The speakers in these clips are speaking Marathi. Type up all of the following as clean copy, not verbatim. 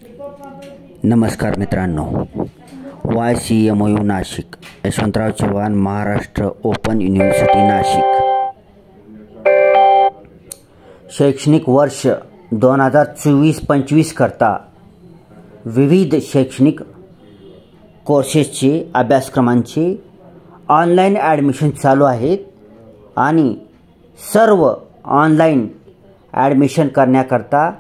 नमस्कार मित्रांनो, YCMOU Nashik, Yashwantrao Chavan Maharashtra open university Nashik शैक्षणिक वर्ष 2024-25 करता विविध शैक्षणिक कोर्सेसचे अभ्यासक्रमांचे ऑनलाईन ॲडमिशन चालू आहेत आणि सर्व ऑनलाईन ॲडमिशन करण्याकरता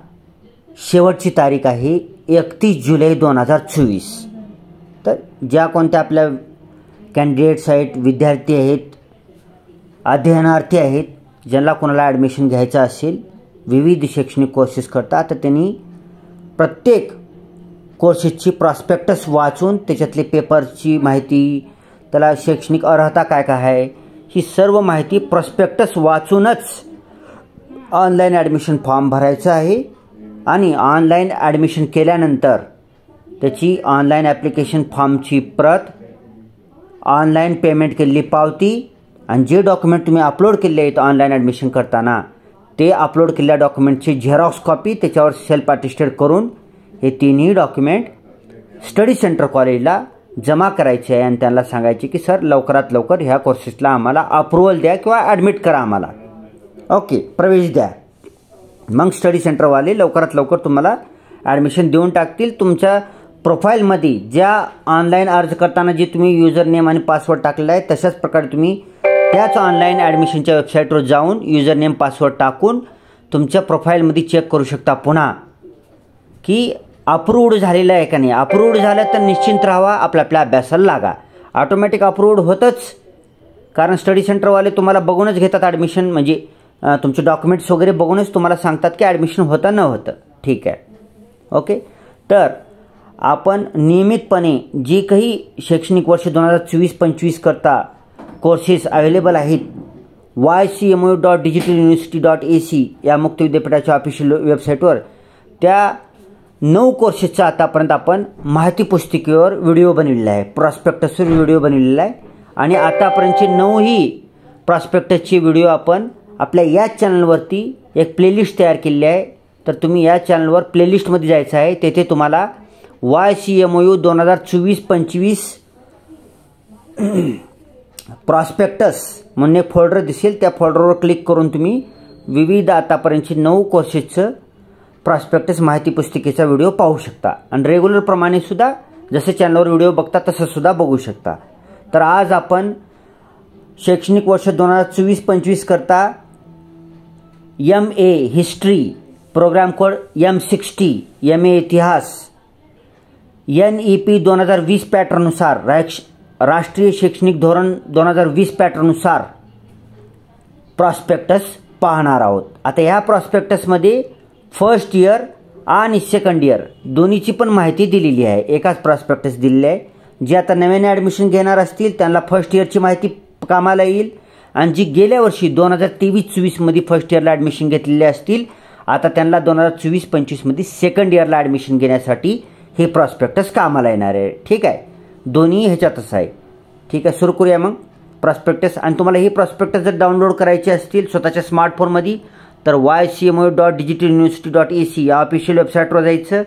शेवटची तारीख आहे 31 जुलै 2024। तर ज्या कोणत्या आपल्या कॅन्डिडेट्स आहेत, विद्यार्थी आहेत, अध्ययनार्थी आहेत, ज्यांना कोणाला ॲडमिशन घ्यायचं असेल विविध शैक्षणिक कोर्सेस करता, तर त्यांनी प्रत्येक कोर्सेसची प्रॉस्पेक्टस वाचून त्याच्यातले पेपरची माहिती, त्याला शैक्षणिक अर्हता काय काय आहे, ही सर्व माहिती प्रॉस्पेक्टस वाचूनच ऑनलाईन ॲडमिशन फॉर्म भरायचा आहे। आणि ऑनलाईन ॲडमिशन केल्यानंतर त्याची ऑनलाईन ॲप्लिकेशन फॉर्मची प्रत, ऑनलाईन पेमेंट केलेली पावती आणि जे डॉक्युमेंट तुम्ही अपलोड केले आहेत ऑनलाईन ॲडमिशन करताना ते अपलोड केलेल्या डॉक्युमेंटची झेरॉक्स कॉपी त्याच्यावर सेल्फ अटेस्टेड करून हे तिन्ही डॉक्युमेंट स्टडी सेंटर कॉलेजला जमा करायचे आहे आणि त्यांना सांगायचे की सर लवकरात लवकर ह्या कोर्सेसला आम्हाला अप्रूव्हल द्या किंवा ॲडमिट करा आम्हाला, ओके, प्रवेश द्या। मग स्टडी सेंटरवाले लवकरात लवकर तुम्हाला ॲडमिशन देऊन टाकतील। तुमच्या प्रोफाईलमध्ये ज्या ऑनलाईन अर्ज करताना जे तुम्ही युजर नेम आणि पासवर्ड टाकलेला आहे तशाच प्रकारे तुम्ही त्याच ऑनलाईन ॲडमिशनच्या वेबसाईटवर जाऊन युजर नेम पासवर्ड टाकून तुमच्या प्रोफाईलमध्ये चेक करू शकता पुन्हा की अप्रूव्ड झालेलं आहे का नाही। अप्रूव्ड झालं तर निश्चिंत राहावा, आपल्या अभ्यासाला लागा। ऑटोमॅटिक अप्रूव्ड होतच, कारण स्टडी सेंटरवाले तुम्हाला बघूनच घेतात ॲडमिशन, म्हणजे तुमचे डॉक्युमेंट्स वगैरे बघूनच तुम्हाला सांगतात की ॲडमिशन होतं न होतं, ठीक आहे, ओके। तर आपण नियमितपणे जे काही शैक्षणिक वर्ष 2024-25 करता कोर्सेस अवेलेबल आहेत YCMOU.digitaluniversity.ac या मुक्त विद्यापीठाच्या ऑफिशियल वेबसाईटवर, त्या 9 कोर्सेसचा आतापर्यंत आपण माहिती पुस्तिकेवर व्हिडिओ बनविलेला आहे, प्रॉस्पेक्टसवर व्हिडिओ बनविलेला आहे आणि आतापर्यंतचे 9ही प्रॉस्पेक्टसचे व्हिडिओ आपण आपल्या याच चॅनलवरती एक प्लेलिस्ट तयार केलेली आहे। तर तुम्ही या चॅनलवर प्लेलिस्टमध्ये जायचं आहे, तेथे तुम्हाला YCMOU 2024-25 प्रॉस्पेक्टस म्हणून एक फोल्डर दिसेल, त्या फोल्डरवर क्लिक करून तुम्ही विविध आतापर्यंतचे 9 कोर्सेसचं प्रॉस्पेक्टस माहिती पुस्तिकेचा व्हिडिओ पाहू शकता आणि रेग्युलर प्रमाणे सुद्धा जसे चॅनलवर व्हिडिओ बघता तसं सुद्धा बघू शकता। तर आज आपण शैक्षणिक वर्ष 2024-25 करता MA history programme code M60, MA इतिहास NEP 2020 पॅटर्ननुसार, राष्ट्रीय शैक्षणिक धोरण 2020 पॅटर्ननुसार प्रॉस्पेक्टस पाहणार आहोत। आता ह्या प्रॉस्पेक्टसमध्ये फर्स्ट इयर आणि सेकंड इयर दोन्हीची पण माहिती दिलेली आहे, एकाच प्रॉस्पेक्टस दिलेली आहे। जे आता नव्याने ॲडमिशन घेणार असतील त्यांना फर्स्ट इयरची माहिती कामाला येईल आणि जी गेल्या वर्षी 2023-24 मध्ये फर्स्ट इयरला ॲडमिशन घेतलेले असतील आता त्यांना 2024-25 मध्ये सेकंड इयरला ॲडमिशन घेण्यासाठी हे प्रॉस्पेक्टस कामाला येणार आहे, ठीक आहे। दोन्ही ह्याच्यातच आहे, ठीक आहे। सुरू करूया मग प्रॉस्पेक्टस। आणि तुम्हाला हे प्रॉस्पेक्टस जर डाउनलोड करायचे असतील स्वतःच्या स्मार्टफोनमध्ये तर YCMOU.digitaluniversity.ac या ऑफिशियल वेबसाईटवर जायचं।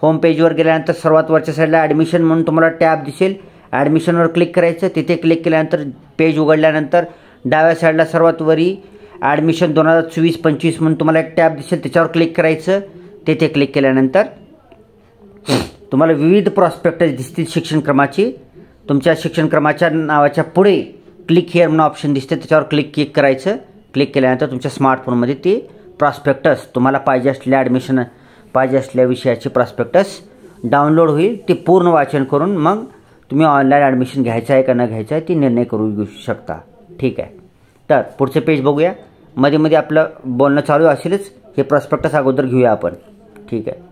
होम पेजवर गेल्यानंतर सर्वात वरच्या साईडला ॲडमिशन म्हणून तुम्हाला टॅब दिसेल, ॲडमिशनवर क्लिक करायचं। तिथे क्लिक केल्यानंतर पेज उघडल्यानंतर डाव्या साईडला सर्वात वरी ॲडमिशन 2024-25 म्हणून तुम्हाला एक टॅब दिसेल, त्याच्यावर क्लिक करायचं। तिथे क्लिक केल्यानंतर तुम्हाला विविध प्रॉस्पेक्टस दिसतील शिक्षणक्रमाचे। तुमच्या शिक्षणक्रमाच्या नावाच्या पुढे क्लिक हिअर म्हणून ऑप्शन दिसते, त्याच्यावर क्लिक करायचं। क्लिक केल्यानंतर तुमच्या स्मार्टफोनमध्ये ते प्रॉस्पेक्टस तुम्हाला पाहिजे असलेल्या ॲडमिशन पाहिजे असलेल्या विषयाचे प्रॉस्पेक्टस डाउनलोड होईल। ते पूर्ण वाचन करून मग तुम्ही ऑनलाईन ॲडमिशन घ्यायचं आहे का न घ्यायचं आहे ती निर्णय करू शकता, ठीक आहे। तर पुढचं पेज बघूया, मध्ये मध्ये आपलं बोलणं चालू असेलच, हे प्रॉस्पेक्टस अगोदर घेऊया आपण, ठीक आहे।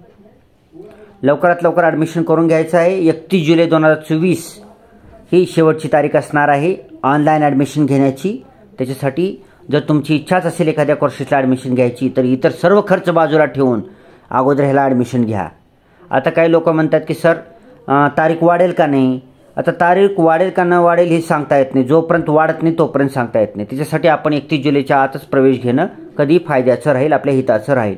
लवकरात लवकर ॲडमिशन करून घ्यायचं आहे। 31 जुलै 2024 ही शेवटची तारीख असणार आहे ऑनलाईन ॲडमिशन घेण्याची। त्याच्यासाठी जर तुमची इच्छाच असेल एखाद्या कोर्सेसला ॲडमिशन घ्यायची तर इतर सर्व खर्च बाजूला ठेवून अगोदर ह्याला ॲडमिशन घ्या। आता काही लोक म्हणतात की सर तारीख वाढेल का नाही, आता तारीख वाढेल का न वाढेल हे सांगता येत नाही, जोपर्यंत वाढत नाही तोपर्यंत सांगता येत नाही। त्याच्यासाठी आपण 31 जुलैच्या आतच प्रवेश घेणं कधी फायद्याचं राहील, आपल्या हिताचं राहील।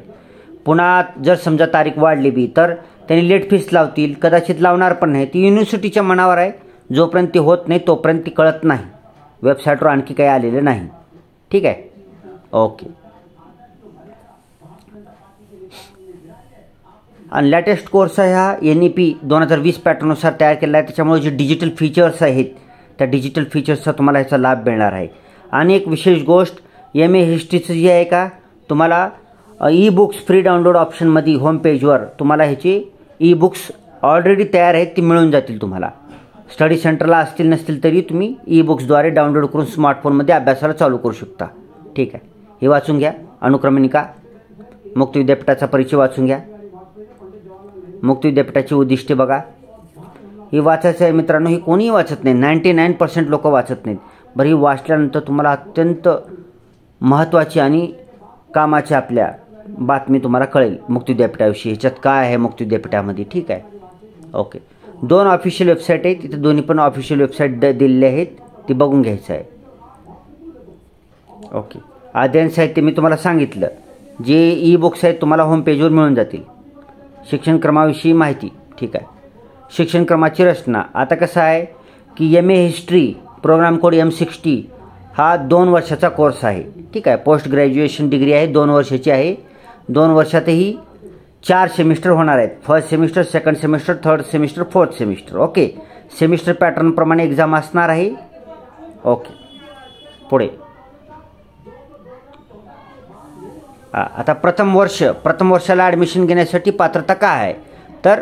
पुन्हा जर समजा तारीख वाढली बी तर त्यांनी लेट फीस लावतील, कदाचित लावणार पण नाही. ती युनिव्हर्सिटीच्या मनावर आहे. जोपर्यंत ती होत नाही तोपर्यंत ती कळत नाही. वेबसाईटवर आणखी काही आलेलं नाही. ठीक आहे. ओके. आणि लेटेस्ट कोर्स आहे हा NEP 2020 पॅटर्ननुसार तयार केला आहे. त्याच्यामुळे जे डिजिटल फीचर्स आहेत त्या डिजिटल फीचर्सचा तुम्हाला ह्याचा लाभ मिळणार आहे. आणि एक विशेष गोष्ट MA हिस्ट्रीचं जे आहे का, तुम्हाला ई-बुक्स फ्री डाउनलोड ऑप्शनमध्ये होम पेजवर तुम्हाला ह्याचे ई-बुक्स ऑलरेडी तयार आहेत ती मिळून जातील. तुम्हाला स्टडी सेंटरला असतील नसतील तरी तुम्ही ई-बुक्सद्वारे डाउनलोड करून स्मार्टफोनमध्ये अभ्यासाला चालू करू शकता. ठीक आहे. हे वाचून घ्या. अनुक्रमणिका मुक्त विद्यापीठाचा परिचय वाचून घ्या. मुक्त विद्यापीठाची उद्दिष्टे बघा. ही वाचायचं आहे मित्रांनो. ही कोणीही वाचत नाही. 99% लोक वाचत नाहीत. बरं, ही वाचल्यानंतर तुम्हाला अत्यंत महत्त्वाची आणि कामाची आपल्या बातमी तुम्हाला कळेल मुक्त विद्यापीठाविषयी. ह्याच्यात काय आहे मुक्त विद्यापीठामध्ये. ठीक आहे. ओके. 2 ऑफिशियल वेबसाईट आहेत. तिथे दोन्ही पण ऑफिशियल वेबसाईट दिलेले आहेत. ती बघून घ्यायचं आहे. ओके. अध्ययन साहित्य मी तुम्हाला सांगितलं. जे ई-बुक्स आहेत तुम्हाला होम पेजवर मिळून जातील. शिक्षण क्रमाविषयी माहिती. ठीक आहे. शिक्षण क्रमाची रचना. आता कसं आहे की MA history programme code M60 हा 2 वर्षाचा कोर्स आहे. ठीक आहे. पोस्ट ग्रॅज्युएशन डिग्री आहे. 2 वर्षाची आहे. 2 वर्षातही 4 सेमिस्टर होणार आहेत. First semester, second semester, third semester, fourth semester. Okay. Semester पॅटर्नप्रमाणे एक्झाम असणार आहे. ओके. पुढे आता प्रथम वर्षाला ॲडमिशन घेण्यासाठी पात्रता काय आहे तर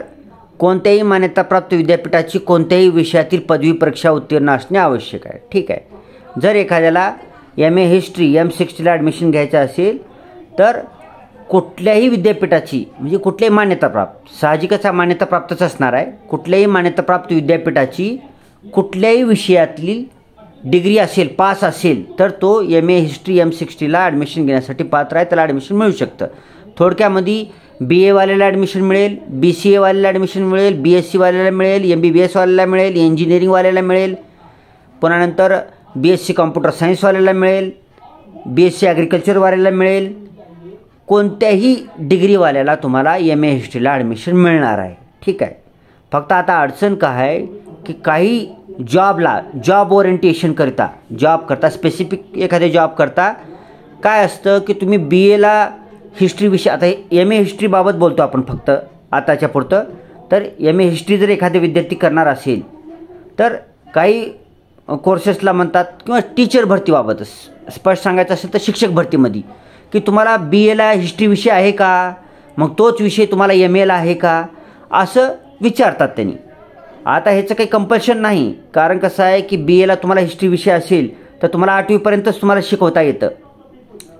कोणत्याही मान्यताप्राप्त विद्यापीठाची कोणत्याही विषयातील पदवी परीक्षा उत्तीर्ण असणे आवश्यक आहे. ठीक आहे. जर एखाद्याला MA हिस्ट्री M60ला ॲडमिशन घ्यायचं असेल तर कुठल्याही विद्यापीठाची म्हणजे कुठल्याही मान्यताप्राप्त, साहजिकच मान्यताप्राप्तच असणार आहे, कुठल्याही मान्यताप्राप्त विद्यापीठाची कुठल्याही विषयातली डिग्री असेल, पास असेल तर तो MA हिस्ट्री M60ला ॲडमिशन घेण्यासाठी पात्र आहे. त्याला ॲडमिशन मिळू शकतं. थोडक्यामध्ये BA वाल्याला ॲडमिशन मिळेल, BCA वाल्याला ॲडमिशन मिळेल, BSc वाल्याला मिळेल, MBBS वाल्याला मिळेल, इंजिनिअरिंग मिळेल, पुन्हा नंतर BSc कॉम्प्युटर सायन्स वाल्याला मिळेल, BSc ॲग्रिकल्चर वाल्याला मिळेल. कोणत्याही डिग्रीवाल्याला तुम्हाला MA हिस्ट्रीला ॲडमिशन मिळणार आहे. ठीक आहे. फक्त आता अडचण काय आहे की काही जॉब ओरिएंटेशन करता स्पेसिफिक एखाद्या जॉब करता काय असतं की तुम्ही BAला हिस्ट्री विषय, आता MA हिस्ट्रीबाबत बोलतो आपण फक्त आताच्या पुरतं, तर MA हिस्ट्री जर एखादा विद्यार्थी करणार असेल तर काही कोर्सेसला म्हणतात किंवा टीचर भरतीबाबतच स्पष्ट सांगायचं असेल तर शिक्षक भरतीमध्ये की तुम्हाला BAला हिस्ट्री विषय आहे का, मग तोच विषय तुम्हाला MAला आहे का असं विचारतात त्यांनी. आता ह्याचं काही कंपल्शन नाही, कारण कसं आहे की BAला तुम्हाला हिस्ट्री विषय असेल तर तुम्हाला 8वीपर्यंतच तुम्हाला शिकवता येतं.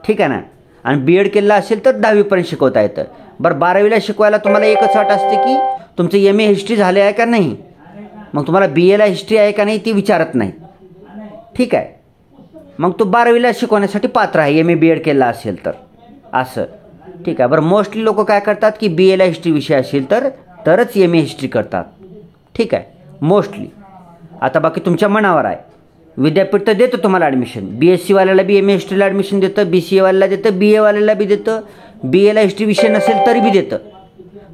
ठीक आहे ना. आणि B.Ed केलेलं असेल तर 10वीपर्यंत शिकवता येतं. बरं, 12वीला शिकवायला तुम्हाला एकच अट असते की तुमचं MA हिस्ट्री झाले आहे का नाही. मग तुम्हाला BAला हिस्ट्री आहे का नाही ती विचारत नाही. ठीक आहे. मग तो 12वीला शिकवण्यासाठी पात्र आहे MA B.Ed केलेला असेल तर असं. ठीक आहे. बरं, मोस्टली लोक काय करतात की BAला हिस्ट्री विषय असेल तरच MA हिस्ट्री करतात. ठीक आहे. मोस्टली. आता बाकी तुमच्या मनावर आहे. विद्यापीठ तर देतं तुम्हाला ॲडमिशन. BSc वाल्याला बी MA हिस्ट्रीला ॲडमिशन देतं, BCA वाल्याला देतं, BA वाल्याला बी देतं, BAला हिस्ट्री विषय नसेल तरी बी देतं.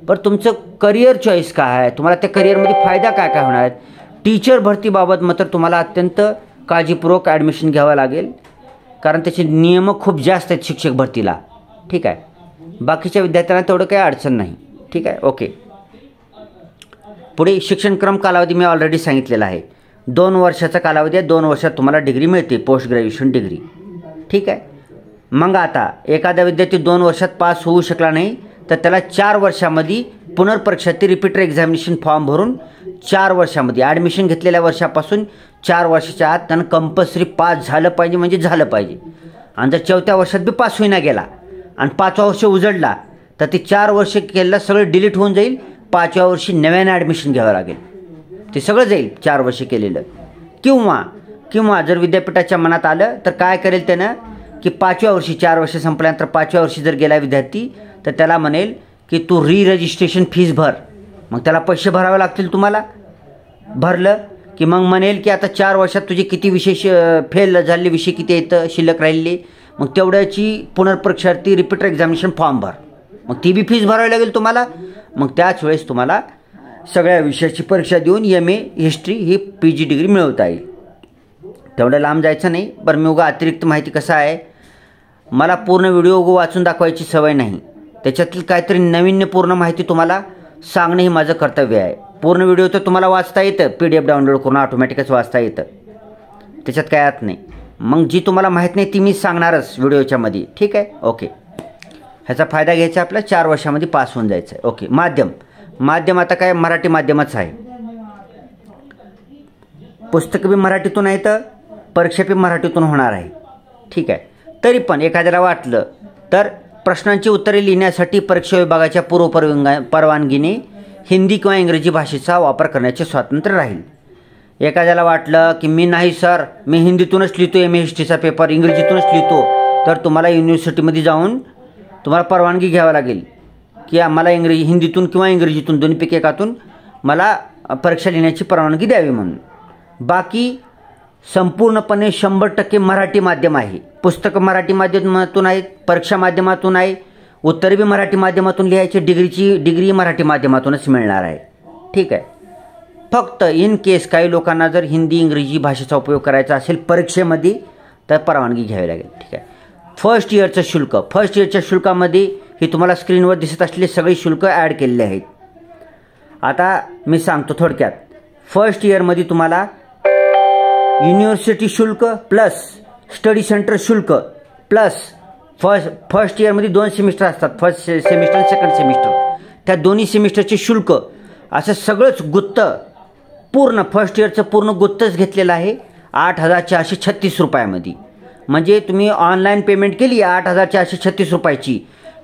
पण तुमचं करिअर चॉईस काय आहे, तुम्हाला त्या करिअरमध्ये फायदा काय काय होणार आहे. टीचर भरतीबाबत मात्र तुम्हाला अत्यंत काळजीपूर्वक ॲडमिशन घ्यावं लागेल, कारण त्याचे नियम खूप जास्त आहेत शिक्षक भरतीला. ठीक आहे. बाकीच्या विद्यार्थ्यांना तेवढं काही अडचण नाही. ठीक आहे. ओके. पुढे शिक्षणक्रम कालावधी मी ऑलरेडी सांगितलेला आहे. 2 वर्षाचा कालावधी आहे. 2 वर्षात तुम्हाला डिग्री मिळते, पोस्ट ग्रॅज्युएशन डिग्री. ठीक आहे. मग आता एखादा विद्यार्थी 2 वर्षात पास होऊ शकला नाही तर त्याला 4 वर्षामध्ये पुनर्परीक्षातील रिपीटर एक्झामिनेशन फॉर्म भरून 4 वर्षामध्ये ॲडमिशन घेतलेल्या वर्षापासून 4 वर्षाच्या आत त्यानं कंपल्सरी पास झालं पाहिजे म्हणजे झालं पाहिजे. आणि जर 4थ्या वर्षात बी पास होईना गेला आणि 5वा वर्ष उजडला तर ते 4 वर्ष केलेलं सगळं डिलीट होऊन जाईल. 5व्या वर्षी नव्यानं ॲडमिशन घ्यावं लागेल. ते सगळं जाईल 4 वर्ष केलेलं. किंवा जर विद्यापीठाच्या मनात आलं तर काय करेल त्यानं की 5व्या वर्षी 4 वर्ष संपल्यानंतर 5व्या वर्षी जर गेला विद्यार्थी तर त्याला म्हणेल की तू रजिस्ट्रेशन फीस भर. मग त्याला पैसे भरावे लागतील. तुम्हाला भरलं की मग म्हणेल की आता 4 वर्षात तुझे किती विषय फेल झालेले विषय किती येतं शिल्लक राहिलेले, मग तेवढ्याची पुनर्परीक्षार्थी रिपीटर एक्झामिनेशन फॉर्म भर. मग ती बी फीस भरावी लागेल तुम्हाला. मग त्याच वेळेस तुम्हाला सगळ्या विषयाची परीक्षा देऊन MA हिस्ट्री ही PG डिग्री मिळवता येईल. तेवढं लांब जायचं नाही. बरं मी उगा अतिरिक्त माहिती कसं आहे, मला पूर्ण व्हिडिओ वाचून दाखवायची सवय नाही. त्याच्यातील काहीतरी नाविन्यपूर्ण माहिती तुम्हाला सांगणं हे माझं कर्तव्य आहे. पूर्ण व्हिडिओ तर तुम्हाला वाचता येतं, PDF डाउनलोड करून ऑटोमॅटिकच वाचता येतं, त्याच्यात काय अर्थ नाही. मग जी तुम्हाला माहीत नाही ती मी सांगणारच व्हिडिओच्या मध्ये. ठीक आहे, ओके. ह्याचा फायदा घ्यायचा आपला 4 वर्षामध्ये पास होऊन जायचं आहे. ओके. माध्यम आता काय मराठी माध्यमच आहे. पुस्तकं बी मराठीतून आहे, तर परीक्षा बी मराठीतून होणार आहे. ठीक आहे. तरी पण एखाद्याला वाटलं तर प्रश्नांची उत्तरे लिहिण्यासाठी परीक्षा विभागाच्या परवानगीने हिंदी किंवा इंग्रजी भाषेचा वापर करण्याचे स्वातंत्र्य राहील. एखाद्याला वाटलं की मी नाही सर, मी हिंदीतूनच लिहितो, MA हिस्ट्रीचा पेपर इंग्रजीतूनच लिहितो, तर तुम्हाला युनिव्हर्सिटीमध्ये जाऊन तुम्हाला परवानगी घ्यावी लागेल की आम्हाला हिंदीतून किंवा इंग्रजीतून दोन्हीपैकी एकातून मला परीक्षा लिहिण्याची परवानगी द्यावी म्हणून. बाकी संपूर्णपणे 100% मराठी माध्यम आहे. पुस्तकं मराठी माध्यमातून आहेत, परीक्षा माध्यमातून आहे, उत्तरे बी मराठी माध्यमातून लिहायची, डिग्री मराठी माध्यमातूनच मिळणार आहे. ठीक आहे. फक्त इन केस काही लोकांना जर हिंदी इंग्रजी भाषेचा उपयोग करायचा असेल परीक्षेमध्ये तर परवानगी घ्यावी लागेल. ठीक आहे. फर्स्ट इयरच्या शुल्कामध्ये हे तुम्हाला स्क्रीनवर दिसत असलेले सगळे शुल्क ॲड केलेले आहेत. आता मी सांगतो थोडक्यात. फर्स्ट इयरमध्ये तुम्हाला युनिव्हर्सिटी शुल्क प्लस स्टडी सेंटर शुल्क प्लस फर्स्ट इयरमध्ये 2 सेमिस्टर असतात, फर्स्ट सेमिस्टर आणि सेकंड सेमिस्टर. त्या दोन्ही सेमिस्टरचे शुल्क असं सगळंच गुत्त पूर्ण फर्स्ट इयरचं पूर्ण गुत्तच घेतलेलं आहे 8,436 रुपयामध्ये. म्हणजे तुम्ही ऑनलाईन पेमेंट केली 8,436 रुपयाची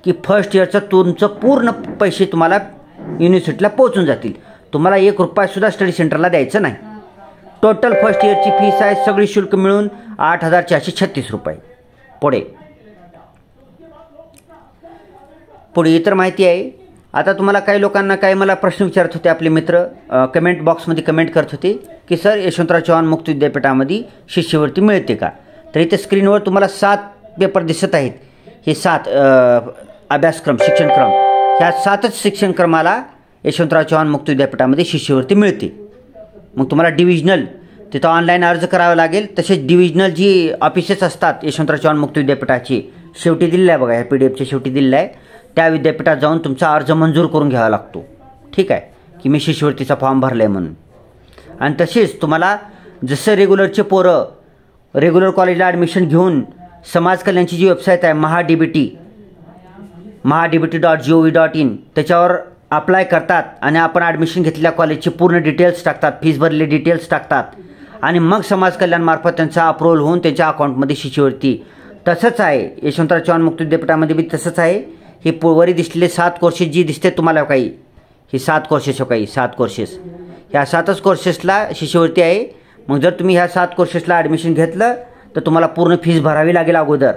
की फर्स्ट इयरचं तुमचं पूर्ण पैसे तुम्हाला युनिव्हर्सिटीला पोहोचून जातील. तुम्हाला 1 रुपयासुद्धा स्टडी सेंटरला द्यायचं नाही. टोटल फर्स्ट इयरची फीस आहे सगळी शुल्क मिळून 8,436 रुपये. पुढे इतर माहिती आहे. आता तुम्हाला काही लोकांना काही मला प्रश्न विचारत होते आपले मित्र, कमेंट बॉक्समध्ये कमेंट करत होते की सर यशवंतराव चव्हाण मुक्त विद्यापीठामध्ये शिष्यवृत्ती मिळते का. तर इथे स्क्रीनवर तुम्हाला 7 पेपर दिसत आहेत. हे 7 अभ्यासक्रम शिक्षणक्रम, ह्या 7च शिक्षणक्रमाला यशवंतराव चव्हाण मुक्त विद्यापीठामध्ये शिष्यवृत्ती मिळते. मग तुम्हाला डिव्हिजनल तिथं ऑनलाईन अर्ज करावा लागेल. तसेच डिव्हिजनल जी ऑफिसेस असतात यशवंतराव चव्हाण मुक्त विद्यापीठाची शेवटी दिलेलं आहे बघा, ह्या PDFच्या शेवटी दिलेलं आहे, त्या विद्यापीठात जाऊन तुमचा अर्ज मंजूर करून घ्यावा लागतो. ठीक आहे, की मी शिष्यवृत्तीचा फॉर्म भरला आहे म्हणून. आणि तसेच तुम्हाला जसं रेग्युलरचे पोरं रेग्युलर कॉलेजला ॲडमिशन घेऊन समाज कल्याणची जी वेबसाईट आहे mahadbt.gov.in त्याच्यावर अप्लाय करतात आणि आपण ॲडमिशन घेतलेल्या कॉलेजचे पूर्ण डिटेल्स टाकतात, फीस भरलेले डिटेल्स टाकतात आणि मग समाज कल्याणमार्फत त्यांचा अप्रूव्हल होऊन त्यांच्या अकाउंटमध्ये शिष्यवृत्ती. तसंच आहे यशवंतराव चव्हाण मुक्त विद्यापीठामध्ये बी तसंच आहे. हे वरी दिसलेले 7 कोर्सेस जी दिसते तुम्हाला काही, हे 7 कोर्सेस काही 7 कोर्सेस, ह्या 7च कोर्सेसला शिष्यवृत्ती आहे. मग जर तुम्ही ह्या 7 कोर्सेसला ॲडमिशन घेतलं तर तुम्हाला पूर्ण फीस भरावी लागेल अगोदर.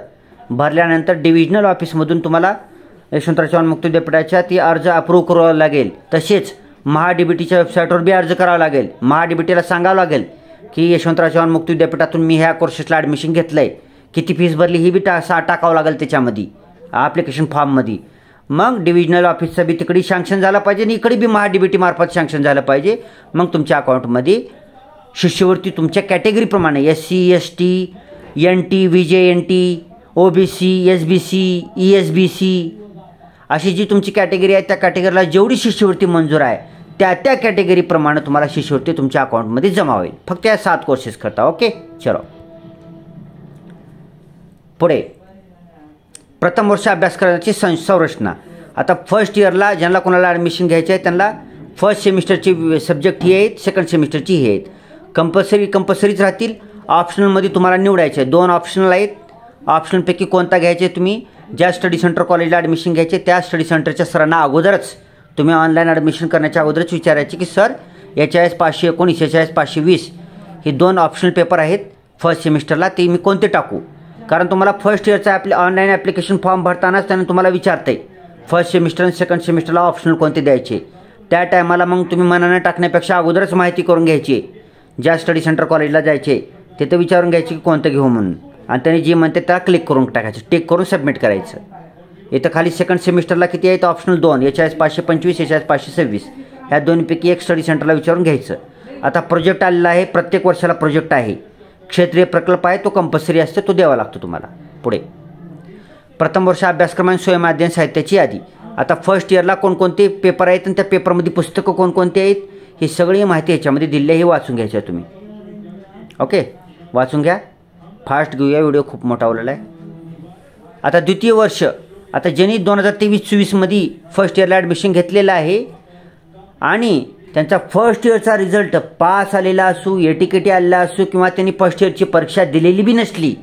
भरल्यानंतर डिव्हिजनल ऑफिसमधून तुम्हाला यशवंतराव चव्हाण मुक्त विद्यापीठाच्या ती अर्ज अप्रूव्ह करावा लागेल. तसेच महाडीबीटीच्या वेबसाईटवर बी अर्ज करावा लागेल. महाडीबीटीला सांगावं लागेल की यशवंतराव चव्हाण मुक्त विद्यापीठातून मी ह्या कोर्सेसला ॲडमिशन घेतलं आहे, किती फीस भरली ही बी टाकावं लागेल त्याच्यामध्ये ॲप्लिकेशन फॉर्ममध्ये. मग डिव्हिजनल ऑफिसचं बी तिकडे सँक्शन झालं पाहिजे आणि इकडे बी महाडीबीटी मार्फत सँक्शन झालं पाहिजे. मग तुमच्या अकाउंटमध्ये शिष्यवृत्ती तुमच्या कॅटेगरीप्रमाणे SC ST NT VJNT OBC SBC ESBC अशी जी तुमची कॅटेगरी आहे त्या कॅटेगरीला जेवढी शिष्यवृत्ती मंजूर आहे त्या कॅटेगरीप्रमाणे तुम्हाला शिष्यवृत्ती तुमच्या अकाउंटमध्ये जमा होईल. फक्त या 7 कोर्सेस करता. ओके, चलो पुढे. प्रथम वर्ष अभ्यासक्रमाची संरचना. आता फर्स्ट इयरला ज्यांना कोणाला ॲडमिशन घ्यायचं आहे त्यांना फर्स्ट सेमिस्टरचे सब्जेक्ट ही आहेत, सेकंड सेमिस्टरची ही आहेत. कंपल्सरीच राहतील. ऑप्शनलमध्ये तुम्हाला निवडायचे आहे. 2 ऑप्शनल आहेत. ऑप्शनलपैकी कोणता घ्यायचे तुम्ही. ज्या स्टडी सेंटर कॉलेजला ॲडमिशन घ्यायचे त्या स्टडी सेंटरच्या सरांना अगोदरच तुम्ही ऑनलाईन ॲडमिशन करण्याच्या अगोदरच विचारायचे की सर HIS 519 HIS 520 हे 2 ऑप्शनल पेपर आहेत फर्स्ट सेमिस्टरला, ते मी कोणते टाकू. कारण तुम्हाला फर्स्ट इयरचा ऑनलाईन ॲप्लिकेशन फॉर्म भरतानाच त्यानं तुम्हाला विचारते फर्स्ट सेमिस्टर आणि सेकंड सेमिस्टरला ऑप्शनल कोणते द्यायचे. त्या टायमाला मग तुम्ही मनाने टाकण्यापेक्षा अगोदरच माहिती करून घ्यायची. ज्या स्टडी सेंटर कॉलेजला जायचे तिथं विचारून घ्यायचे की कोणतं घेऊ म्हणून, आणि त्यांनी जे म्हणते त्याला क्लिक करून टाकायचं, टिक करून सबमिट करायचं. इथं खाली सेकंड सेमिस्टरला किती आहेत ऑप्शनल 2, HIS 525, HIS 526, ह्या दोन्हीपैकी एक स्टडी सेंटरला विचारून घ्यायचं. आता प्रोजेक्ट आलेला आहे, प्रत्येक वर्षाला प्रोजेक्ट आहे. क्षेत्रीय प्रकल्प आहे, तो कंपल्सरी असतो, तो द्यावा लागतो तुम्हाला. पुढे प्रथम वर्ष अभ्यासक्रम आणि स्वयं अध्ययन साहित्याची यादी. आता फर्स्ट इयरला कोणकोणते पेपर आहेत आणि त्या पेपरमध्ये पुस्तकं कोणकोणती आहेत ही सगळी माहिती याच्यामध्ये दिली आहे, ही वाचून घ्यायची आहे तुम्ही. ओके, वाचून घ्या. फास्ट घेऊया, व्हिडिओ खूप मोठा आवडलेला आहे. आता द्वितीय वर्ष, आता ज्यांनी 2023-24 मध्ये फर्स्ट इयरला ॲडमिशन घेतलेलं आहे आणि त्यांचा फर्स्ट इयरचा रिझल्ट पास आलेला असू, ATKT आलेला असू किंवा त्यांनी फर्स्ट इयरची परीक्षा दिलेली बी नसली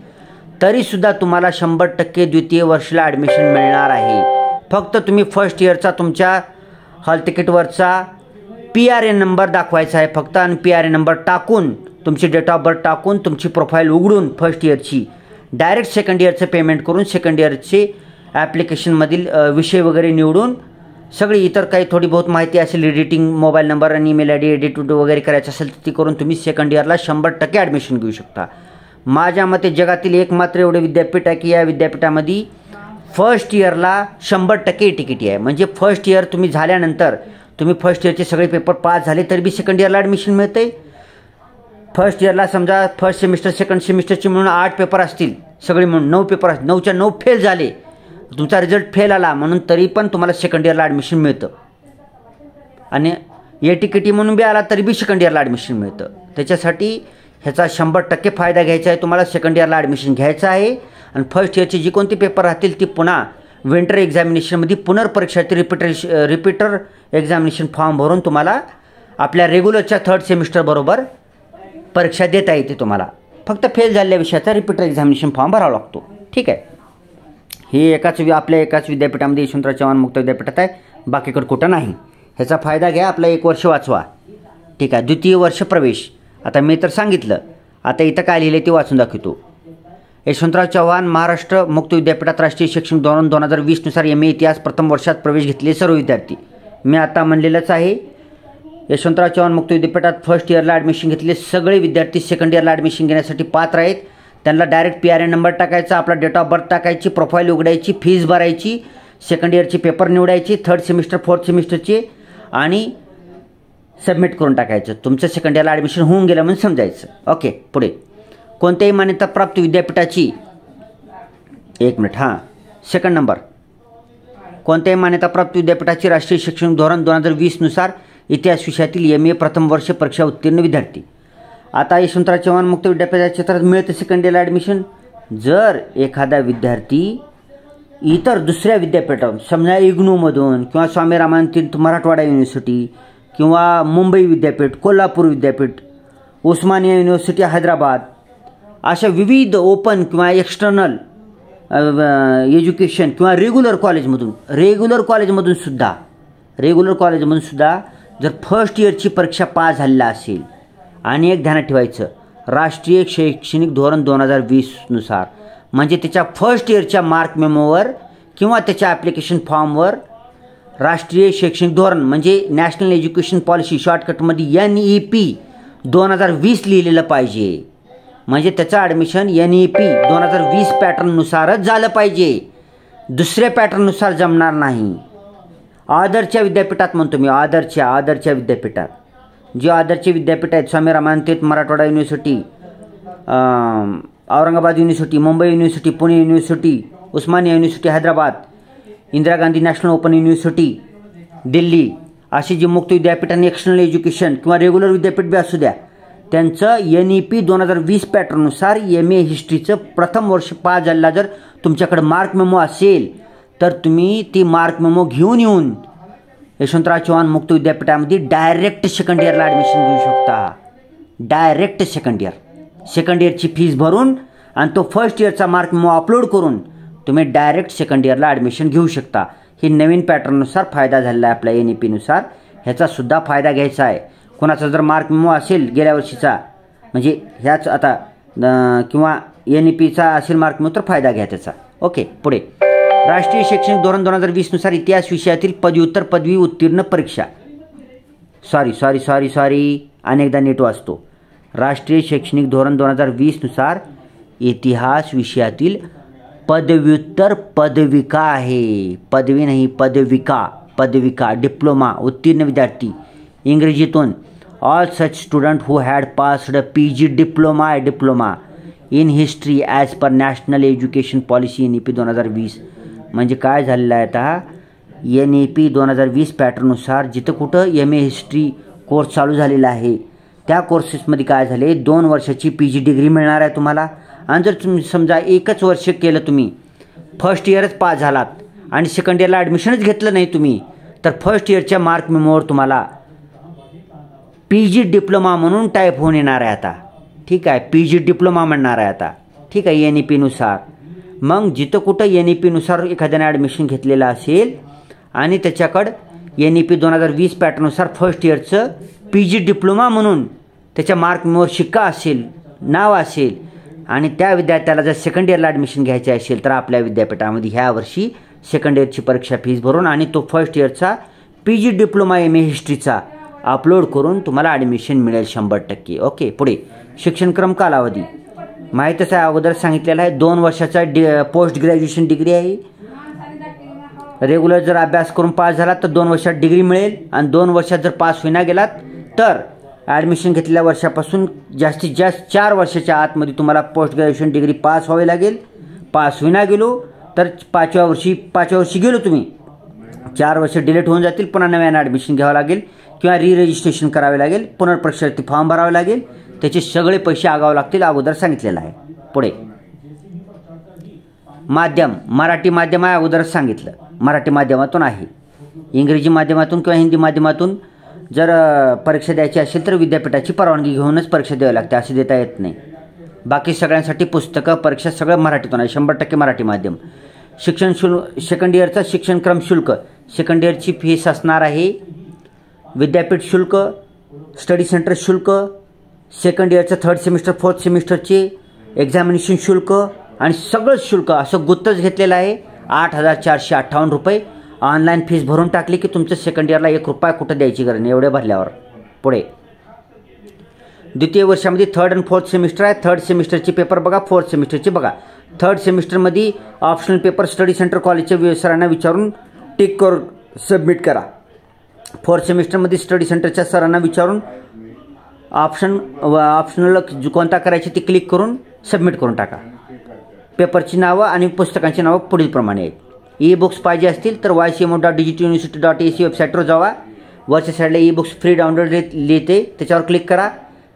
तरीसुद्धा तुम्हाला 100% द्वितीय वर्षाला ॲडमिशन मिळणार आहे. फक्त तुम्ही फर्स्ट इयरचा तुमच्या हॉल तिकीटवरचा PRN नंबर दाखवायचा आहे फक्त, आणि PRN नंबर टाकून तुमची डेट ऑफ बर्थ टाकून तुमची प्रोफाईल उघडून फर्स्ट इयरची डायरेक्ट सेकंड इयरचं पेमेंट करून सेकंड इयरचे ॲप्लिकेशनमधील विषय वगैरे निवडून सगळी इतर काही थोडी बहुत माहिती असेल, एडिटिंग, मोबाईल नंबर आणि ईमेल ID एडिट वगैरे करायचं असेल तर ती करून तुम्ही सेकंड इयरला 100% ॲडमिशन घेऊ शकता. माझ्या मते जगातील एकमात्र एवढे विद्यापीठ आहे की या विद्यापीठामध्ये फर्स्ट इयरला 100% ATKT आहे. म्हणजे फर्स्ट इयर तुम्ही झाल्यानंतर तुम्ही फर्स्ट इयरचे सगळे पेपर पास झाले तरी बी सेकंड इयरला ॲडमिशन मिळते. फर्स्ट इयरला समजा फर्स्ट सेमिस्टर सेकंड सेमिस्टरचे म्हणून 8 पेपर असतील, सगळे म्हणून 9 पेपर असतील, 9च्या 9 फेल झाले, तुमचा रिझल्ट फेल आला म्हणून तरी पण तुम्हाला सेकंड इयरला ॲडमिशन मिळतं. आणि ATKT म्हणून बी आला तरी बी सेकंड इयरला ॲडमिशन मिळतं. त्याच्यासाठी ह्याचा 100% फायदा घ्यायचा आहे. तुम्हाला सेकंड इयरला ॲडमिशन घ्यायचं आहे आणि फर्स्ट इयरचे जी कोणती पेपर राहतील ती पुन्हा विंटर एक्झामिनेशनमध्ये पुनर्परीक्षाचे रिपीटर एक्झामिनेशन फॉर्म भरून तुम्हाला आपल्या रेग्युलरच्या थर्ड सेमिस्टरबरोबर परीक्षा देता येते. तुम्हाला फक्त फेल झालेल्या विषयाचा रिपीटर एक्झामिनेशन फॉर्म भरावा लागतो. ठीक आहे, हे आपल्या एकाच विद्यापीठामध्ये यशवंतराव चव्हाण मुक्त विद्यापीठात आहे, बाकीकडे कुठं नाही. ह्याचा फायदा घ्या, आपला 1 वर्ष वाचवा. ठीक आहे, द्वितीय वर्ष प्रवेश. आता मी तर सांगितलं, आता इथं काय लिहिले ते वाचून दाखवतो. यशवंतराव चव्हाण महाराष्ट्र मुक्त विद्यापीठात राष्ट्रीय शैक्षणिक धोरण 2020 नुसार MA इतिहास प्रथम वर्षात प्रवेश घेतलेले सर्व विद्यार्थी. मी आता म्हणलेलंच आहे, यशवंतराव चव्हाण मुक्त विद्यापीठात फर्स्ट इयरला ॲडमिशन घेतलेले सगळे विद्यार्थी सेकंड इयरला ॲडमिशन घेण्यासाठी पात्र आहेत. त्यांना डायरेक्ट PRN नंबर टाकायचा, आपला डेट ऑफ बर्थ टाकायची, प्रोफाईल उघडायची, फीस भरायची, सेकंड इयरचे पेपर निवडायचे, थर्ड सेमिस्टर फोर्थ सेमिस्टरचे, आणि सबमिट करून टाकायचं. तुमचं सेकंड इयरला ॲडमिशन होऊन गेलं म्हणून समजायचं. ओके, पुढे कोणत्याही मान्यताप्राप्त विद्यापीठाची, 1 मिनिट, सेकंड नंबर, कोणत्याही मान्यताप्राप्त विद्यापीठाची राष्ट्रीय शैक्षणिक धोरण 2020 नुसार इतिहास विषयातील MA प्रथम वर्ष परीक्षा उत्तीर्ण विद्यार्थी. आता यशवंतराव चव्हाण मुक्त विद्यापीठाच्या क्षेत्रात मिळतं सेकंड इयरला ॲडमिशन. जर एखादा विद्यार्थी इतर दुसऱ्या विद्यापीठातून, समजा इग्नूमधून किंवा स्वामी रामानंद तीर्थ मराठवाडा युनिव्हर्सिटी किंवा मुंबई विद्यापीठ, कोल्हापूर विद्यापीठ, उस्मानिया युनिव्हर्सिटी हैदराबाद, अशा विविध ओपन किंवा एक्सटर्नल एज्युकेशन किंवा रेग्युलर कॉलेजमधून सुद्धा जर फर्स्ट इयरची परीक्षा पास झालेला असेल, आणि एक ध्यानात ठेवायचं, राष्ट्रीय शैक्षणिक धोरण 2020 नुसार, म्हणजे त्याच्या फर्स्ट इयरच्या मार्क मेमोवर किंवा त्याच्या ॲप्लिकेशन फॉर्मवर राष्ट्रीय शैक्षणिक धोरण म्हणजे नॅशनल एज्युकेशन पॉलिसी शॉर्टकटमध्ये NEP 2020 लिहिलेलं पाहिजे. म्हणजे त्याचं ॲडमिशन NEP 2020 पॅटर्ननुसारच झालं पाहिजे, दुसऱ्या पॅटर्ननुसार जमणार नाही. आदरच्या विद्यापीठात म्हणतो मी, आदरच्या विद्यापीठात, जे आदरचे विद्यापीठ आहेत, Swami Ramanand Tirth Marathwada university, Aurangabad university, Mumbai university, Pune university, Osmania university Hyderabad, Indira Gandhi national open university Delhi, अशी जी मुक्त विद्यापीठ आणि एक्सटर्नल एज्युकेशन किंवा रेग्युलर विद्यापीठ बी असू द्या, त्यांचं NEP 2020 पॅटर्ननुसार MA हिस्ट्रीचं प्रथम वर्ष पास झालेला जर तुमच्याकडे मार्क मेमो असेल तर तुम्ही ती मार्क मेमो घेऊन येऊन यशवंतराव चव्हाण मुक्त विद्यापीठामध्ये डायरेक्ट सेकंड इयरला ॲडमिशन घेऊ शकता. डायरेक्ट सेकंड इयरची फीस भरून आणि तो फर्स्ट इयरचा मार्क मेमो अपलोड करून तुम्ही डायरेक्ट सेकंड इयरला ॲडमिशन घेऊ शकता. ही नवीन पॅटर्ननुसार फायदा झालेला आहे आपल्या NEPनुसार, ह्याचासुद्धा फायदा घ्यायचा आहे. कोणाचा जर मार्क मेमो असेल गेल्या वर्षीचा, म्हणजे ह्याच आता किंवा NEPचा असेल मार्क मेमो, तर फायदा घ्या त्याचा. ओके, पुढे राष्ट्रीय शैक्षणिक धोरण 2020 नुसार इतिहास विषयातील पदव्युत्तर पदवी उत्तीर्ण परीक्षा. सॉरी अनेकदा नीट वाचतो. राष्ट्रीय शैक्षणिक धोरण 2020 नुसार इतिहास विषयातील पदव्युत्तर पदविका आहे, पदवी नाही पदविका, पदविका डिप्लोमा उत्तीर्ण विद्यार्थी इंग्रजीतून all such student who had passed PG diploma in history as per national education policy NEP 2020. म्हणजे काय झालेलं आहे आता NEP 2020 पॅटर्ननुसार जिथं कुठं MA हिस्ट्री कोर्स चालू झालेला आहे त्या कोर्सेसमध्ये काय झाले 2 वर्षाची PG डिग्री मिळणार आहे तुम्हाला. आणि जर तुम्ही समजा एकच वर्ष केलं तुम्ही फर्स्ट इयरच पास झालात आणि सेकंड इयरला ॲडमिशनच घेतलं नाही तुम्ही तर फर्स्ट इयरच्या मार्क मेमोवर तुम्हाला PG डिप्लोमा म्हणून टाईप होऊन येणार आहे आता. ठीक आहे, PG डिप्लोमा म्हणणार आहे आता. ठीक आहे, NEP नुसार. मग जिथं कुठं NEP नुसार एखाद्याने ॲडमिशन घेतलेलं असेल आणि त्याच्याकडं NEP 2020 पॅटर्ननुसार फर्स्ट इयरचं PG डिप्लोमा म्हणून त्याच्या मार्क मेमोवर शिक्का असेल, नाव असेल आणि त्या विद्यार्थ्याला जर सेकंड इयरला ॲडमिशन घ्यायचे असेल तर आपल्या विद्यापीठामध्ये ह्या वर्षी सेकंड इयरची परीक्षा फीस भरून आणि तो फर्स्ट इयरचा PG डिप्लोमा MA हिस्ट्रीचा अपलोड करून तुम्हाला ॲडमिशन मिळेल 100%. ओके, पुढे शिक्षणक्रम कालावधी माहीतच आहे, अगोदर सांगितलेलं आहे 2 वर्षाचा पोस्ट ग्रॅज्युएशन डिग्री आहे. रेग्युलर जर अभ्यास करून पास झालात तर 2 वर्षात डिग्री मिळेल आणि 2 वर्षात जर पास होईना गेलात तर ॲडमिशन घेतलेल्या वर्षापासून जास्तीत जास्त 4 वर्षाच्या आतमध्ये तुम्हाला पोस्ट ग्रॅज्युएशन डिग्री पास व्हावी लागेल. पास होईना गेलो तर 5व्या वर्षी गेलो तुम्ही 4 वर्ष डिलेट होऊन जातील, पुन्हा नव्यानं ॲडमिशन घ्यावं लागेल किंवा रजिस्ट्रेशन करावे लागेल, पुनर्परीक्षार्थी फॉर्म भरावे लागेल, त्याचे सगळे पैसे आगावे लागतील, अगोदर सांगितलेलं आहे. पुढे माध्यम मराठी माध्यम आहे, अगोदरच सांगितलं मराठी माध्यमातून आहे. इंग्रजी माध्यमातून किंवा हिंदी माध्यमातून जर परीक्षा द्यायची असेल तर विद्यापीठाची परवानगी घेऊनच परीक्षा द्यावी लागते, असे देता येत नाही. बाकी सगळ्यांसाठी पुस्तकं परीक्षा सगळं मराठीतून आहे, 100% मराठी माध्यम. शिक्षण शुल्क सेकंड इयरचा शिक्षणक्रम शुल्क सेकंड इयरची फीस असणार आहे. विद्यापीठ शुल्क, स्टडी सेंटर शुल्क, सेकंड इयरचं 3rd सेमिस्टर 4th सेमिस्टरचे एक्झामिनेशन शुल्क आणि सगळं शुल्क असं गुत्तच घेतलेलं आहे. 8,458 रुपये ऑनलाईन फीस भरून टाकली की तुमचं सेकंड इयरला 1 रुपया कुठं द्यायची गरज नाही एवढे भरल्यावर. पुढे द्वितीय वर्षामध्ये 3rd आणि 4th सेमिस्टर आहे. 3rd सेमिस्टरचे पेपर बघा, 4th सेमिस्टरचे बघा. 3rd सेमिस्टरमध्ये ऑप्शनल पेपर स्टडी सेंटर कॉलेजच्या सरांना विचारून टिक करून सबमिट करा. 4th सेमिस्टरमध्ये स्टडी सेंटरच्या सरांना विचारून ऑप्शनल कोणता करायची ते क्लिक करून सबमिट करून टाका. पेपरची नावं आणि पुस्तकांची नावं पुढीलप्रमाणे आहेत. ई-बुक्स पाहिजे असतील तर ycmo.digituniversity.ac वेबसाईटवर जावा. वरच्या साईडला ई-बुक्स फ्री डाउनलोड लिहिते, त्याच्यावर क्लिक करा.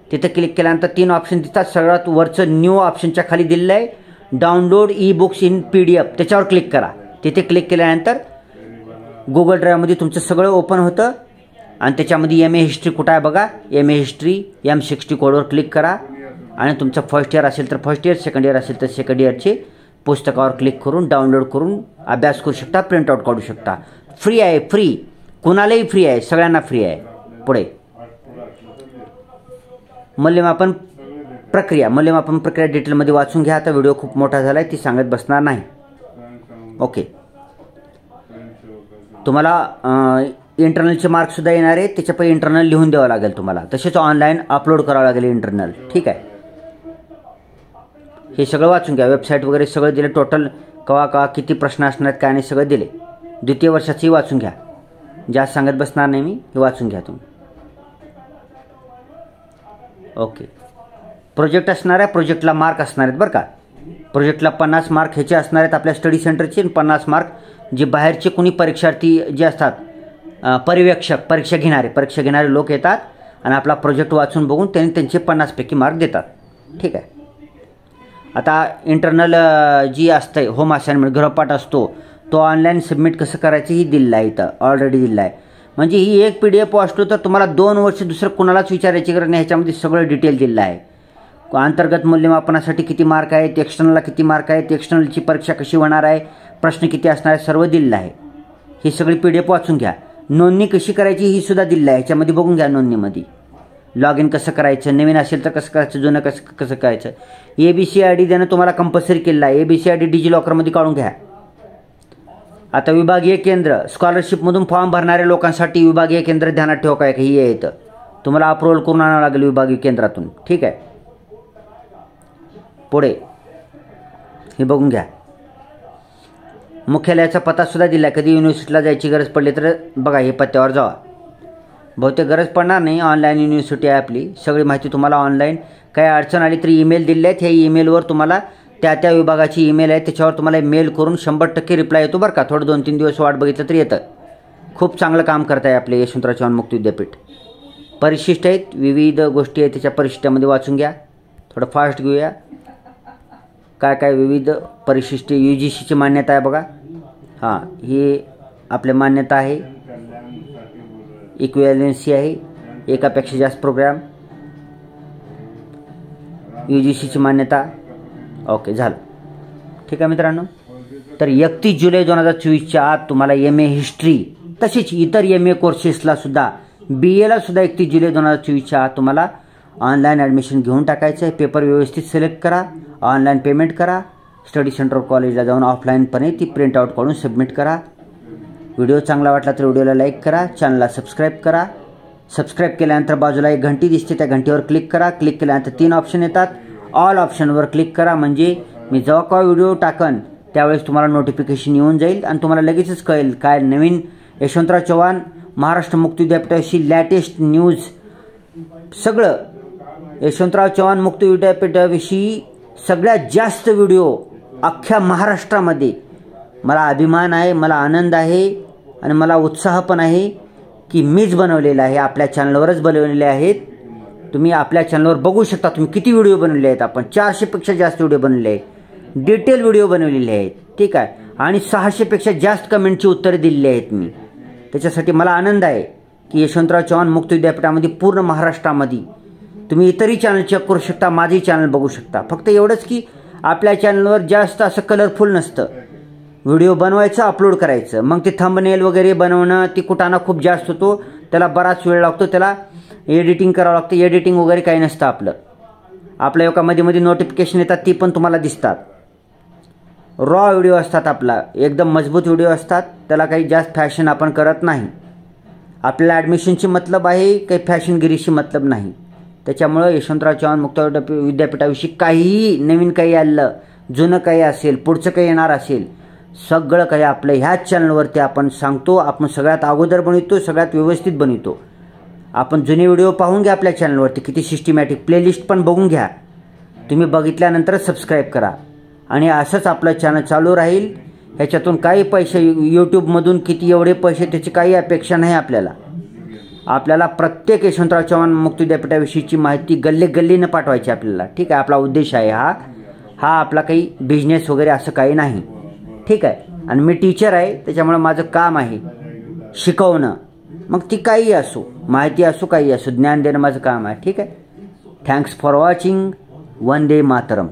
तिथे क्लिक केल्यानंतर 3 ऑप्शन दिसतात. सगळ्यात वरचं न्यू ऑप्शनच्या खाली दिलेलं आहे डाउनलोड ई-बुक्स इन PDF, त्याच्यावर क्लिक करा. तिथे क्लिक केल्यानंतर गुगल ड्राईव्हमध्ये तुमचं सगळं ओपन होतं आणि त्याच्यामध्ये MA हिस्ट्री कुठं आहे बघा, MA हिस्ट्री M60 कोडवर क्लिक करा आणि तुमचं फर्स्ट इयर असेल तर फर्स्ट इयर, सेकंड इयर असेल तर सेकंड इयरचे पुस्तकावर क्लिक करून डाउनलोड करून अभ्यास करू शकता, प्रिंटआउट काढू शकता. फ्री आहे, फ्री, कुणालाही फ्री आहे, सगळ्यांना फ्री आहे. पुढे मूल्यमापन प्रक्रिया डिटेलमध्ये वाचून घ्या. आता व्हिडिओ खूप मोठा झाला आहे, ती सांगत बसणार नाही. ओके, तुम्हाला इंटरनलचे मार्क्ससुद्धा येणार आहेत, त्याच्या पहिले इंटरनल लिहून द्यावं लागेल तुम्हाला, तसेच ऑनलाईन अपलोड करावं लागेल इंटरनल. ठीक आहे, हे सगळं वाचून घ्या. वेबसाईट वगैरे सगळं दिलं, टोटल कवा किती प्रश्न असणार आहेत काय नाही सगळं दिले. द्वितीय वर्षाचंही वाचून घ्या, जास्त सांगत बसणार नाही मी, हे वाचून घ्या तुम्ही. ओके, प्रोजेक्ट असणार आहे, प्रोजेक्टला मार्क असणार आहेत बरं का. प्रोजेक्टला 50 मार्क ह्याचे असणार आहेत आपल्या स्टडी सेंटरचे, 50 मार्क जे बाहेरचे कोणी परीक्षार्थी जे असतात, पर्यवेक्षक, परीक्षा घेणारे लोक येतात आणि आपला प्रोजेक्ट वाचून बघून त्यांनी त्यांचे 50 पैकी मार्क देतात. ठीक आहे. आता इंटरनल जी असते होम असाइनमेंट गृहपाठ असतो तो ऑनलाईन सबमिट कसं करायचं ही दिलं आहे, इथं ऑलरेडी दिलं आहे. म्हणजे ही एक PDF वाचलो तर तुम्हाला 2 वर्ष दुसरं कुणालाच विचारायची गरज नाही, ह्याच्यामध्ये सगळं डिटेल दिलं आहे. अंतर्गत मूल्यमापनासाठी किती मार्क आहेत, एक्सटर्नलला किती मार्क आहेत, एक्सटर्नलची परीक्षा कशी होणार आहे, प्रश्न किती असणार आहे, सर्व दिलं आहे. ही सगळी PDF वाचून घ्या. नोंदणी कशी करायची ही सुद्धा दिलं आहे, ह्याच्यामध्ये बघून घ्या. नोंदणीमध्ये लॉग इन कसं करायचं, नवीन असेल तर कसं करायचं, जुनं कसं करायचं. ABC ID देणं तुम्हाला कंपल्सरी केलेलं आहे. ABC ID डिजिलॉकरमध्ये काढून घ्या. आता विभागीय केंद्र, स्कॉलरशिपमधून फॉर्म भरणाऱ्या लोकांसाठी विभागीय केंद्र ध्यानात ठेवा काय ही येतं, तुम्हाला अप्रूव्हल करून आणावं लागेल विभागीय केंद्रातून. ठीक आहे. पुढे हे बघून घ्या. मुख्यालयाचा पत्तासुद्धा दिला आहे. कधी युनिव्हर्सिटीला जायची गरज पडली तर बघा हे पत्त्यावर जावा. बहुतेक गरज पडणार नाही, ऑनलाईन युनिव्हर्सिटी आहे आपली. सगळी माहिती तुम्हाला ऑनलाईन. काही अडचण आली तरी ईमेल दिले आहेत. ह्या ईमेलवर तुम्हाला त्या विभागाची ईमेल आहे, त्याच्यावर तुम्हाला मेल करून 100% रिप्लाय येतो बरं का. थोडं 2-3 दिवस वाट बघितलं तरी येतं. खूप चांगलं काम करत आहे आपले यशवंतराव चव्हाण मुक्त विद्यापीठ. परिशिष्ट आहेत, विविध गोष्टी आहेत, त्याच्या परिशिष्टामध्ये वाचून घ्या. थोडं फास्ट घेऊया. काय काय विविध परिशिष्ट. UGCची मान्यता आहे बघा. हां, ही आपली मान्यता आहे. इक्विव्हॅलन्सी आहे, एकापेक्षा जास्त प्रोग्राम. UGCची मान्यता. ओके, झालं. ठीक आहे मित्रांनो. तर 31 जुलै 2024च्या आत तुम्हाला MA हिस्ट्री तसेच इतर MA कोर्सेसला सुद्धा BAला सुद्धा 31 जुलै 2024च्या आत तुम्हाला ऑनलाईन ॲडमिशन घेऊन टाकायचं आहे. पेपर व्यवस्थित सिलेक्ट करा, ऑनलाईन पेमेंट करा, स्टडी सेंटर कॉलेजला जाऊन ऑफलाईनपणे ती प्रिंट आउट काढून सबमिट करा. व्हिडिओ चांगला वाटला तर व्हिडिओला लाईक करा, चॅनलला सबस्क्राईब करा. सबस्क्राईब केल्यानंतर बाजूला एक घंटी दिसते, त्या घंटीवर क्लिक करा. क्लिक केल्यानंतर 3 ऑप्शन येतात. ऑल ऑप्शनवर क्लिक करा, म्हणजे मी जेव्हा का व्हिडिओ टाकन त्यावेळेस तुम्हाला नोटिफिकेशन येऊन जाईल आणि तुम्हाला लगेचच कळेल काय नवीन यशवंतराव चव्हाण महाराष्ट्र मुक्त विद्यापीठाविषयी लॅटेस्ट न्यूज. सगळं यशवंतराव चव्हाण मुक्त विद्यापीठाविषयी सगळ्यात जास्त व्हिडिओ अख्ख्या महाराष्ट्रामध्ये. मला अभिमान आहे, मला आनंद आहे आणि मला उत्साह पण आहे की मीच बनवलेला आहे. आपल्या चॅनलवरच बनवलेले आहेत. तुम्ही आपल्या चॅनलवर बघू शकता तुम्ही किती व्हिडिओ बनवले आहेत. आपण 400पेक्षा जास्त व्हिडिओ बनवले आहेत, डिटेल व्हिडिओ बनवलेले आहेत. ठीक आहे. आणि 600पेक्षा जास्त कमेंटची उत्तरे दिलेली आहेत मी. त्याच्यासाठी मला आनंद आहे की यशवंतराव चव्हाण मुक्त विद्यापीठामध्ये पूर्ण महाराष्ट्रामध्ये तुम्ही इतरही चॅनल चेक करू शकता, माझी चॅनल बघू शकता. फक्त एवढंच की आपल्या चॅनलवर जास्त असं कलरफुल नसतं. व्हिडिओ बनवायचं, अपलोड करायचं, मग ते थंबनेल वगैरे बनवणं ती कुटाणा खूप जास्त होतो. त्याला बराच वेळ लागतो, त्याला एडिटिंग करावं लागतं. एडिटिंग वगैरे काही नसतं आपलं. आपल्या एका मध्ये नोटिफिकेशन येतात, ती पण तुम्हाला दिसतात. रॉ व्हिडिओ असतात आपला, एकदम मजबूत व्हिडिओ असतात. त्याला काही जास्त फॅशन आपण करत नाही. आपल्याला ॲडमिशनची मतलब आहे, काही फॅशनगिरीशी मतलब नाही. त्याच्यामुळं यशवंतराव चव्हाण मुक्त विद्यापीठाविषयी काहीही नवीन काही आलं, जुनं काही असेल, पुढचं काही येणार असेल, सगळं काही आपलं ह्याच चॅनलवरती आपण सांगतो. आपण सगळ्यात अगोदर बनवतो, सगळ्यात व्यवस्थित बनवतो. आपण जुने व्हिडिओ पाहून घ्या आपल्या चॅनलवरती, किती सिस्टमॅटिक. प्लेलिस्ट पण बघून घ्या. तुम्ही बघितल्यानंतर सबस्क्राईब करा आणि असंच आपलं चॅनल चालू राहील. ह्याच्यातून काही पैसे यूट्यूबमधून किती एवढे पैसे त्याची काही अपेक्षा नाही आपल्याला. आपल्याला प्रत्येक यशवंतराव चव्हाण मुक्त विद्यापीठाविषयीची माहिती गल्लीनं पाठवायची आपल्याला. ठीक आहे. आपला उद्देश आहे हा आपला काही बिझनेस वगैरे असं काही नाही. ठीक आहे. आणि मी टीचर आहे, त्याच्यामुळे माझं काम आहे शिकवणं. मग ती काही असो, माहिती असो, काही असो, ज्ञान देणं माझं काम आहे. ठीक आहे. Thanks for watching. Vande Mataram.